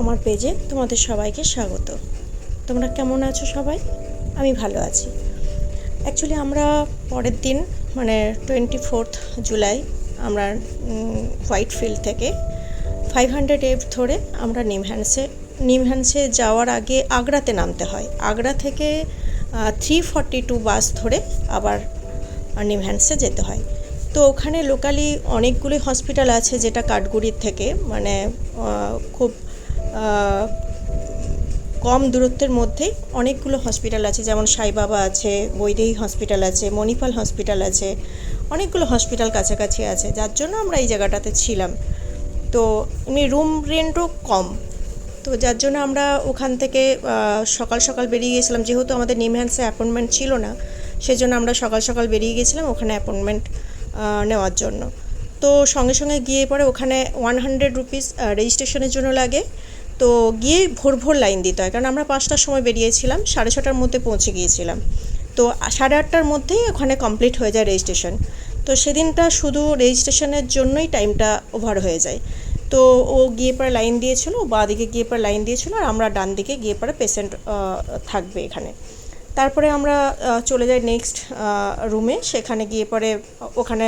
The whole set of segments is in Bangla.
আমার পেজে তোমাদের সবাইকে স্বাগত। তোমরা কেমন আছো সবাই? আমি ভালো আছি। অ্যাকচুয়ালি আমরা পরের দিন মানে 24 জুলাই আমরা হোয়াইট ফিল্ড থেকে 500 ধরে আমরা নিমহ্যান্সে যাওয়ার আগে আগ্রাতে নামতে হয়। আগ্রা থেকে 342 বাস ধরে আবার নিমহ্যান্সে যেতে হয়। তো ওখানে লোকালি অনেকগুলি হসপিটাল আছে, যেটা কাঠগুড়ির থেকে মানে খুব কম দূরত্বের মধ্যেই অনেকগুলো হসপিটাল আছে, যেমন সাইবাবা আছে, বৈদেহী হসপিটাল আছে, মণিপাল হসপিটাল আছে, অনেকগুলো হসপিটাল কাছাকাছি আছে, যার জন্য আমরা এই জায়গাটাতে ছিলাম। তো এমনি রুম রেন্টও কম, তো যার জন্য আমরা ওখান থেকে সকাল সকাল বেরিয়ে গিয়েছিলাম। যেহেতু আমাদের নিমহ্যান্সে অ্যাপয়েন্টমেন্ট ছিল না, সেজন্য আমরা সকাল সকাল বেরিয়ে গিয়েছিলাম ওখানে অ্যাপয়েন্টমেন্ট নেওয়ার জন্য। তো সঙ্গে সঙ্গে গিয়ে পরে ওখানে 100 রুপিস রেজিস্ট্রেশনের জন্য লাগে। তো গিয়ে ভোর লাইন দিতে হয়, কারণ আমরা 5টার সময় বেরিয়েছিলাম, 6:30টার মধ্যে পৌঁছে গিয়েছিলাম। তো 8:30টার মধ্যেই ওখানে কমপ্লিট হয়ে যায় রেজিস্ট্রেশন। তো সেদিনটা শুধু রেজিস্ট্রেশনের জন্যই টাইমটা ওভার হয়ে যায়। তো ও গিয়ে পরে লাইন দিয়েছিল, বাঁ দিকে গিয়ে পরে লাইন দিয়েছিল, আর আমরা ডান দিকে গিয়ে পরে পেশেন্ট থাকবে এখানে। তারপরে আমরা চলে যাই নেক্সট রুমে। সেখানে গিয়ে পরে ওখানে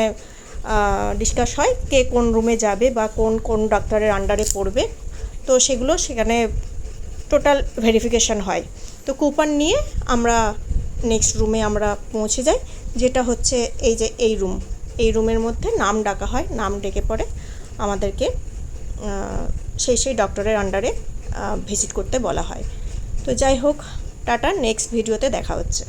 ডিসকাস হয় কে কোন রুমে যাবে বা কোন কোন ডাক্তারের আন্ডারে পড়বে। তো সেগুলো সেখানে টোটাল ভেরিফিকেশান হয়। তো কুপন নিয়ে আমরা নেক্সট রুমে আমরা পৌঁছে যাই, যেটা হচ্ছে এই রুমের মধ্যে নাম ডাকা হয়। নাম ডেকে পরে আমাদেরকে সেই ডক্টরের আন্ডারে ভিজিট করতে বলা হয়। তো যাই হোক, টাটা, নেক্সট ভিডিওতে দেখা হচ্ছে।